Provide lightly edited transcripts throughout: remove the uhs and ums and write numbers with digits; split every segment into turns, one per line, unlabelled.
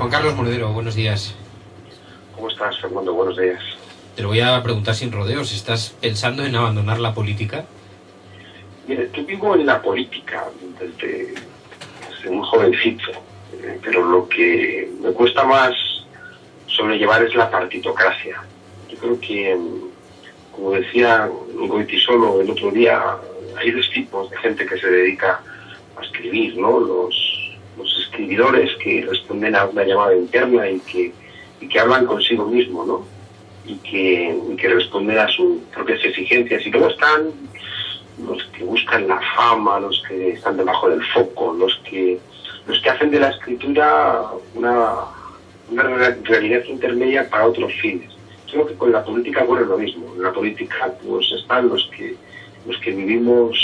Juan Carlos Monedero, buenos días.
¿Cómo estás, Fernando? Buenos días.
Te lo voy a preguntar sin rodeos. ¿Estás pensando en abandonar la política?
Mira, yo vivo en la política desde muy jovencito, pero lo que me cuesta más sobrellevar es la partitocracia. Yo creo que, como decía Goytisolo el otro día, hay dos tipos de gente que se dedica a escribir, ¿no? Los escribidores que responden a una llamada interna y que hablan consigo mismo, ¿no? Y que responden a sus propias exigencias. Y luego están los que buscan la fama, los que están debajo del foco, los que hacen de la escritura una realidad intermedia para otros fines. Creo que con la política ocurre lo mismo. En la política pues están los que vivimos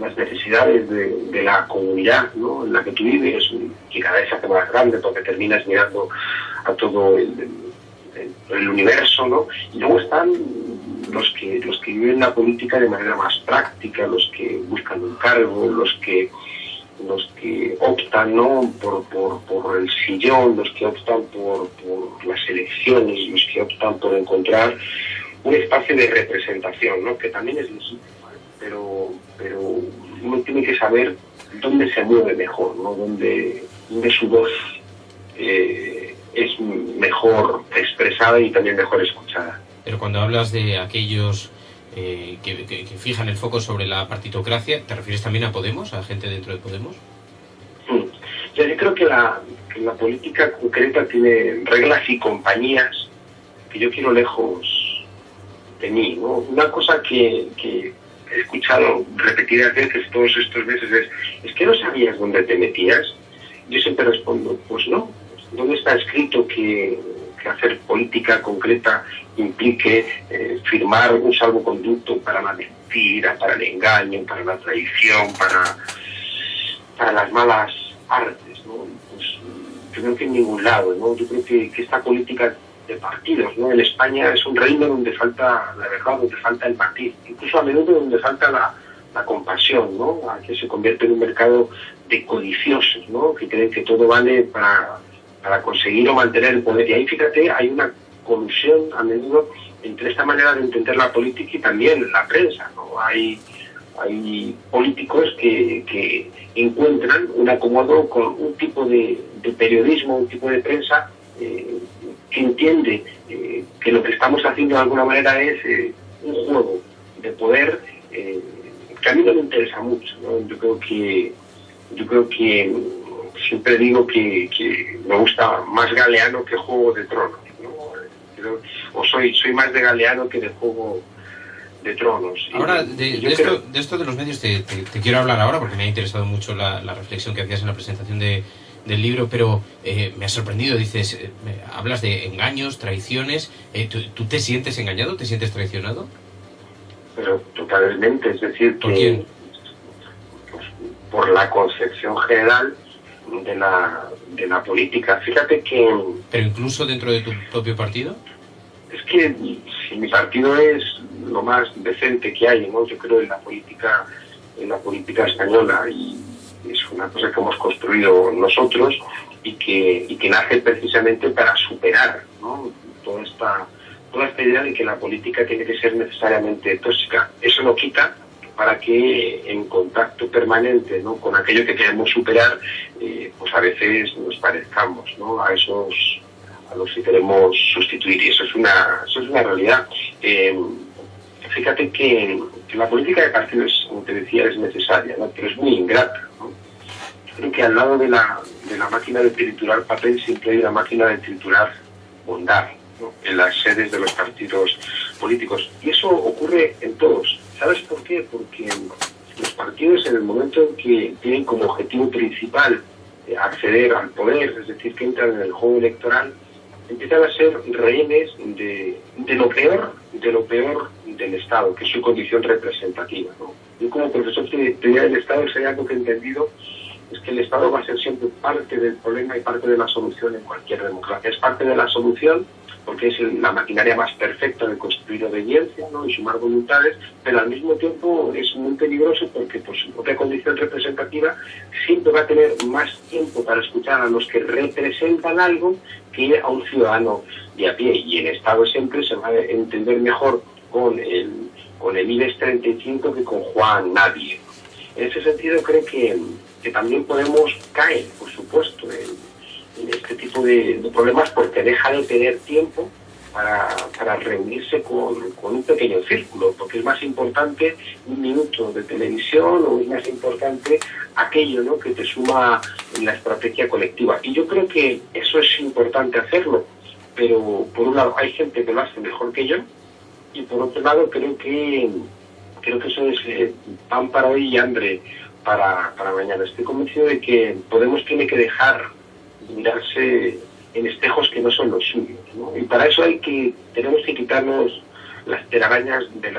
las necesidades de la comunidad, ¿no?, en la que tú vives, que cada vez se hace más grande porque terminas mirando a todo el universo, ¿no? Y luego están los que viven la política de manera más práctica, los que buscan un cargo, los que optan, ¿no?, por el sillón, los que optan por las elecciones, los que optan por encontrar un espacio de representación, ¿no?, que también es legítimo, pero uno tiene que saber dónde se mueve mejor, ¿no?, dónde su voz es mejor expresada y también mejor escuchada.
Pero cuando hablas de aquellos que fijan el foco sobre la partitocracia, ¿te refieres también a Podemos, a gente dentro de Podemos?
Yo creo que la política concreta tiene reglas y compañías que yo quiero lejos de mí, ¿no? Una cosa que he escuchado repetidas veces todos estos meses es que no sabías dónde te metías. Yo siempre respondo, pues no. ¿Dónde está escrito que hacer política concreta implique firmar un salvoconducto para la mentira, para el engaño, para la traición, para las malas artes, ¿no? Pues yo creo que en ningún lado, ¿no? Yo creo que esta política de partidos, ¿no? En España es un reino donde falta la verdad, donde falta el matiz, incluso a menudo donde falta la compasión, ¿no? Que se convierte en un mercado de codiciosos, ¿no?, que creen que todo vale para conseguir o mantener el poder. Y ahí, fíjate, hay una colusión a menudo entre esta manera de entender la política y también la prensa, ¿no? Hay políticos que encuentran un acomodo con un tipo de periodismo, un tipo de prensa que entiende que lo que estamos haciendo de alguna manera es un juego de poder que a mí no me interesa mucho, ¿no? Yo creo que siempre digo que me gusta más Galeano que Juego de Tronos, ¿no? O soy más de Galeano que de Juego de Tronos.
Ahora, de esto de los medios te quiero hablar ahora porque me ha interesado mucho la reflexión que hacías en la presentación del libro, pero me ha sorprendido. Dices, hablas de engaños, traiciones. ¿Tú te sientes engañado? ¿Te sientes traicionado?
Pero totalmente, es decir,
¿Por quién?
Pues, por la concepción general de la política. Fíjate que...
¿Pero incluso dentro de tu propio partido?
Es que si mi partido es lo más decente que hay, ¿no? Yo creo en la política española, y es una cosa que hemos construido nosotros y que nace precisamente para superar, ¿no?, toda esta idea de que la política tiene que ser necesariamente tóxica. Eso no quita para que en contacto permanente, ¿no?, con aquello que queremos superar, pues a veces nos parezcamos, ¿no?, a los que queremos sustituir, y eso es una realidad. Fíjate que la política de partidos, como te decía, es necesaria, ¿no?, pero es muy ingrata, ¿no? Yo creo que al lado de la máquina de triturar papel siempre hay una máquina de triturar bondad, ¿no?, en las sedes de los partidos políticos, y eso ocurre en todos. ¿Sabes por qué? Porque los partidos, en el momento en que tienen como objetivo principal acceder al poder, es decir, que entran en el juego electoral, empiezan a ser rehenes de lo peor del Estado, que es su condición representativa, ¿no? Yo como profesor de teoría del Estado, si hay algo que he entendido es que el Estado va a ser siempre parte del problema y parte de la solución en cualquier democracia. Es parte de la solución porque es la maquinaria más perfecta de construir obediencia, ¿no?, y sumar voluntades, pero al mismo tiempo es muy peligroso porque por su propia condición representativa siempre va a tener más tiempo para escuchar a los que representan algo que a un ciudadano de a pie. Y el Estado siempre se va a entender mejor con el IBEX 35 que con Juan Nadie. En ese sentido creo que también podemos caer, por supuesto, en este tipo de problemas porque deja de tener tiempo para reunirse con un pequeño círculo, porque es más importante un minuto de televisión o es más importante aquello, ¿no?, que te suma en la estrategia colectiva. Y yo creo que eso es importante hacerlo, pero por un lado hay gente que lo hace mejor que yo y por otro lado creo que eso es pan para hoy y hambre para mañana. Estoy convencido de que Podemos tiene que dejar de mirarse en espejos que no son los suyos, ¿no? Y para eso tenemos que quitarnos las telarañas de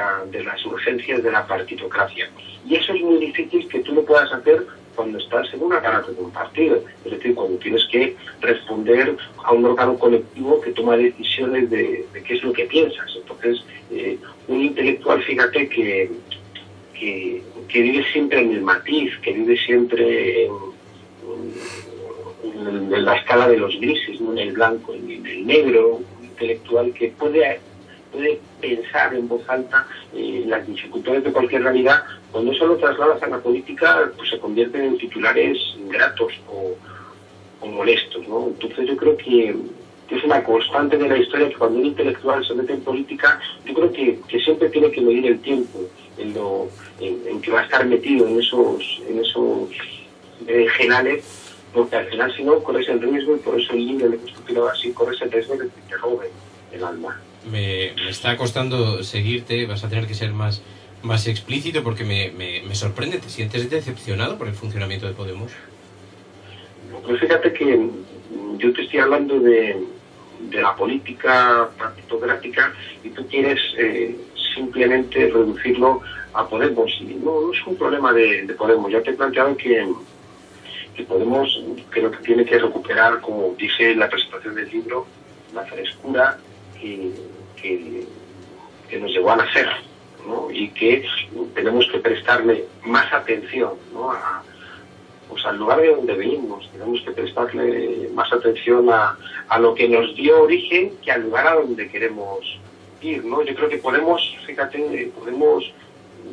las urgencias de la partitocracia. Y eso es muy difícil que tú lo puedas hacer cuando estás en un aparato de un partido, es decir, cuando tienes que responder a un órgano colectivo que toma decisiones de qué es lo que piensas. Entonces, un intelectual, fíjate, que vive siempre en el matiz, que vive siempre en la escala de los grises, no en el blanco, en el negro, un intelectual que puede pensar en voz alta las dificultades de cualquier realidad. Cuando eso lo trasladas a la política, pues se convierten en titulares ingratos o molestos, ¿no? Entonces yo creo que es una constante de la historia que cuando un intelectual se mete en política, yo creo que siempre tiene que medir el tiempo en que va a estar metido en esos generales, porque al final, si no, corres el riesgo, y por eso el libro le he titulado así, corres el riesgo de que te roben el alma.
Me está costando seguirte, vas a tener que ser más explícito porque me sorprende. ¿Te sientes decepcionado por el funcionamiento de Podemos?
Pues fíjate que yo te estoy hablando de la política partitocrática y tú quieres simplemente reducirlo a Podemos. Y no es un problema de Podemos. Ya te he planteado que Podemos creo que tiene que recuperar, como dije en la presentación del libro, la frescura que nos llevó a nacer, ¿no? Y que tenemos que prestarle más atención, ¿no?, al lugar de donde venimos. Tenemos que prestarle más atención a lo que nos dio origen que al lugar a donde queremos ir, ¿no? Yo creo que Podemos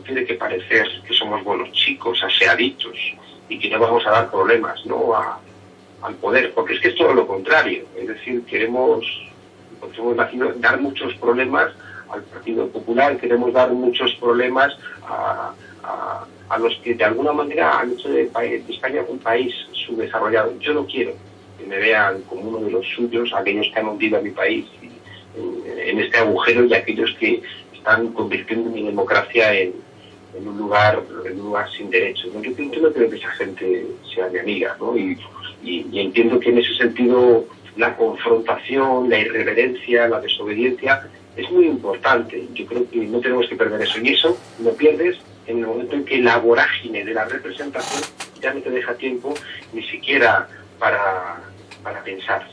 tiene que parecer que somos buenos chicos, aseaditos, y que no vamos a dar problemas, ¿no?, al poder, porque es que es todo lo contrario. Es decir, hemos nacido dar muchos problemas al Partido Popular, queremos dar muchos problemas a los que de alguna manera han hecho de España un país subdesarrollado. Yo no quiero que me vean como uno de los suyos, aquellos que han hundido a mi país en este agujero y aquellos que están convirtiendo mi democracia en un lugar sin derechos, ¿no? Yo no creo que esa gente sea mi amiga, ¿no? Y entiendo que en ese sentido la confrontación, la irreverencia, la desobediencia es muy importante. Yo creo que no tenemos que perder eso. Y eso lo pierdes en el momento en que la vorágine de la representación ya no te deja tiempo ni siquiera para pensar.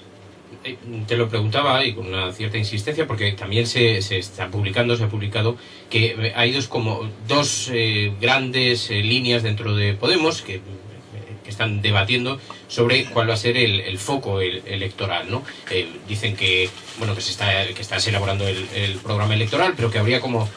Te lo preguntaba y con una cierta insistencia porque también se ha publicado que hay dos grandes líneas dentro de Podemos que están debatiendo sobre cuál va a ser el foco electoral, ¿no? Dicen que estás elaborando el programa electoral, pero que habría como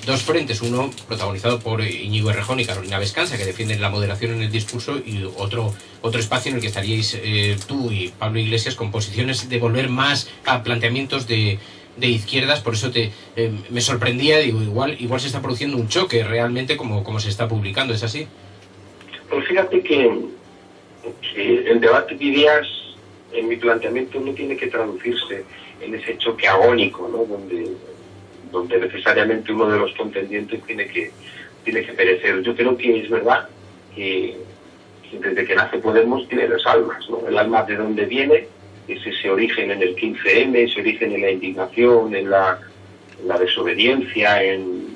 dos frentes, uno protagonizado por Íñigo Errejón y Carolina Vescanza, que defienden la moderación en el discurso, y otro espacio en el que estaríais tú y Pablo Iglesias con posiciones de volver más a planteamientos de izquierdas. Por eso me sorprendía, digo, igual se está produciendo un choque realmente como se está publicando, ¿es así?
Pues fíjate que el debate de ideas en mi planteamiento no tiene que traducirse en ese choque agónico, ¿no?, donde necesariamente uno de los contendientes tiene que perecer. Yo creo que es verdad que desde que nace Podemos tiene dos almas, ¿no? El alma de donde viene, es ese origen en el 15M, ese origen en la indignación, en la desobediencia, en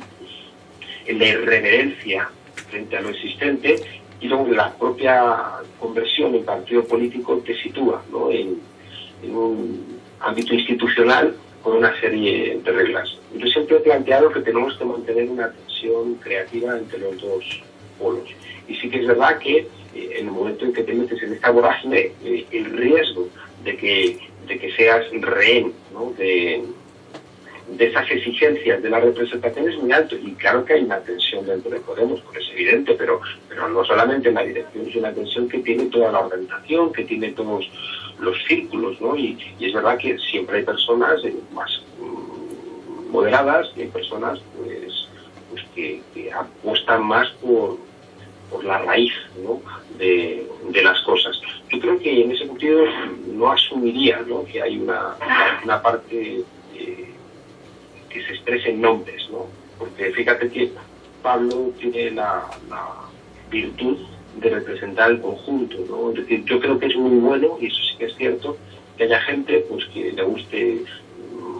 la irreverencia frente a lo existente, y luego la propia conversión en partido político te sitúa, ¿no?, en un ámbito institucional con una serie de reglas. Yo siempre he planteado que tenemos que mantener una tensión creativa entre los dos polos. Y sí que es verdad que en el momento en que te metes en esta vorágine, el riesgo de que seas rehén, ¿no?, de esas exigencias de la representación es muy alto. Y claro que hay una tensión dentro de Podemos, porque es evidente, pero no solamente en la dirección, es una tensión que tiene toda la organización, que tiene todos los círculos, ¿no? Y es verdad que siempre hay personas más moderadas y hay personas pues que apuestan más por la raíz, ¿no?, de las cosas. Yo creo que en ese sentido no asumiría, ¿no?, que hay una parte que se exprese en nombres, ¿no? Porque fíjate que Pablo tiene la virtud de representar el conjunto, ¿no? Es decir, yo creo que es muy bueno, y eso sí que es cierto, que haya gente pues que le guste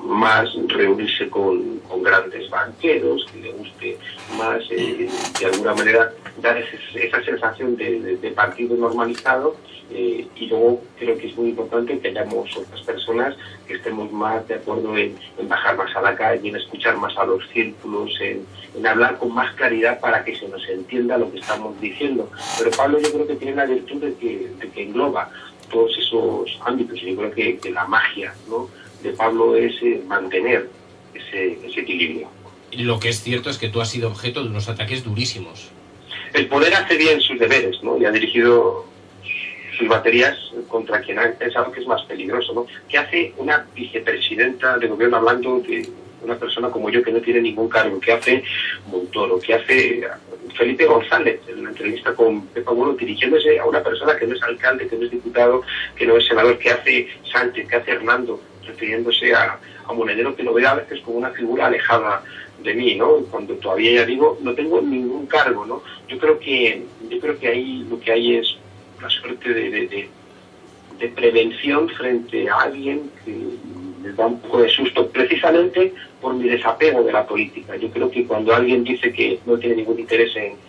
más reunirse con grandes banqueros, que le guste más, de alguna manera, dar esa sensación de partido normalizado, y luego creo que es muy importante que hayamos otras personas que estemos más de acuerdo en bajar más a la calle, en escuchar más a los círculos, en hablar con más claridad para que se nos entienda lo que estamos diciendo. Pero Pablo yo creo que tiene la virtud de que engloba todos esos ámbitos, y yo creo que la magia, ¿no?, de Pablo es mantener ese equilibrio.
Y lo que es cierto es que tú has sido objeto de unos ataques durísimos.
El poder hace bien sus deberes, ¿no?, y ha dirigido sus baterías contra quien ha pensado que es más peligroso, ¿no? ¿Qué hace una vicepresidenta de gobierno hablando de una persona como yo que no tiene ningún cargo? ¿Qué hace Montoro? ¿Qué hace Felipe González en la entrevista con Pepa Bueno, dirigiéndose a una persona que no es alcalde, que no es diputado, que no es senador? ¿Qué hace Sánchez? ¿Qué hace Hernando? Refiriéndose a Monedero, que lo ve a veces como una figura alejada de mí, ¿no? Cuando todavía, ya digo, no tengo ningún cargo, ¿no? Yo creo que ahí lo que hay es una suerte de prevención frente a alguien que les da un poco de susto, precisamente por mi desapego de la política. Yo creo que cuando alguien dice que no tiene ningún interés en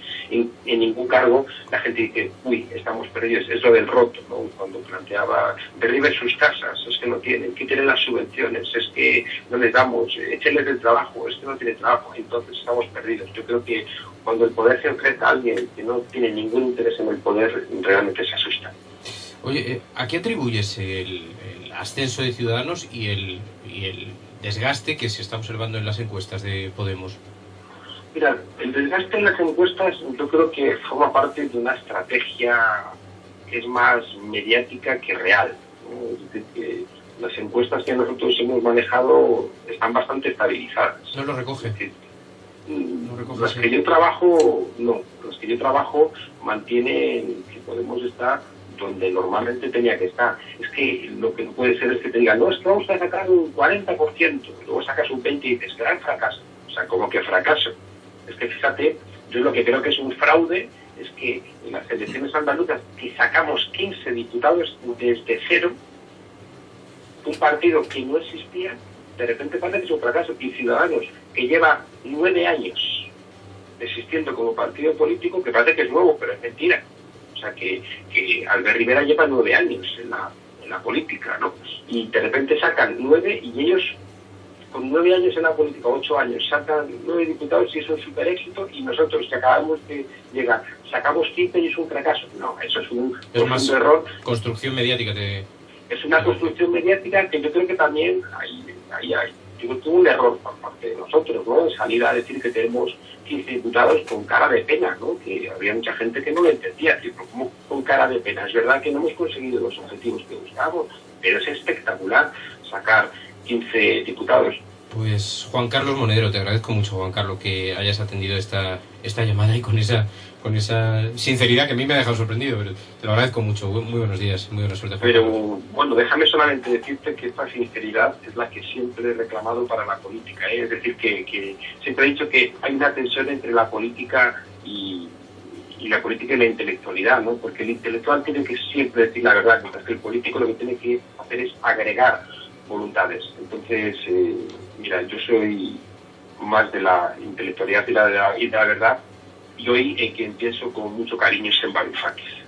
ningún cargo, la gente dice, uy, estamos perdidos. Es lo del roto, ¿no? Cuando planteaba, derriben sus casas, es que no tienen, que tienen las subvenciones, es que no les damos, échenles el trabajo, es que no tienen trabajo, entonces estamos perdidos. Yo creo que cuando el poder se enfrenta a alguien que no tiene ningún interés en el poder, realmente se asusta.
Oye, ¿a qué atribuyes el ascenso de Ciudadanos y el desgaste que se está observando en las encuestas de Podemos?
Mira, el desgaste en las encuestas yo creo que forma parte de una estrategia que es más mediática que real, ¿no? Es decir, que las encuestas que nosotros hemos manejado están bastante estabilizadas.
¿No lo recoge?
Es decir,
las
que yo trabajo, no. Las que yo trabajo mantienen que Podemos estar donde normalmente tenía que estar. Es que lo que no puede ser es que te digan, no, es que vamos a sacar un 40%, y luego sacas un 20% y dices, gran fracaso. O sea, como que fracaso. Es que fíjate, yo lo que creo que es un fraude es que en las elecciones andaluzas, que sacamos 15 diputados desde cero, un partido que no existía, de repente parece que es un fracaso. Y Ciudadanos, que lleva 9 años existiendo como partido político, que parece que es nuevo, pero es mentira. O sea, que Albert Rivera lleva 9 años en la política, ¿no? Y de repente sacan 9, y ellos, con 9 años en la política, 8 años, sacan 9 diputados y es un super éxito, y nosotros que acabamos de llegar, sacamos 15 y es un fracaso. No, eso es un error.
Construcción mediática.
Es una construcción mediática que yo creo que también hay yo creo que un error por parte de nosotros, ¿no? Salir a decir que tenemos 15 diputados con cara de pena, ¿no? Que había mucha gente que no lo entendía, pero como con cara de pena. Es verdad que no hemos conseguido los objetivos que buscábamos, pero es espectacular sacar 15 diputados.
Pues Juan Carlos Monedero, te agradezco mucho, Juan Carlos, que hayas atendido esta llamada y con esa sinceridad que a mí me ha dejado sorprendido, pero te lo agradezco mucho. Muy buenos días, muy buena suerte.
Pero bueno, déjame solamente decirte que esta sinceridad es la que siempre he reclamado para la política, ¿eh? Es decir, que siempre he dicho que hay una tensión entre la política y la política y la intelectualidad, ¿no? Porque el intelectual tiene que siempre decir la verdad, mientras que el político lo que tiene que hacer es agregar voluntades. Entonces, mira, yo soy más de la intelectualidad y de la verdad, y hoy en quien pienso con mucho cariño es en Varoufakis.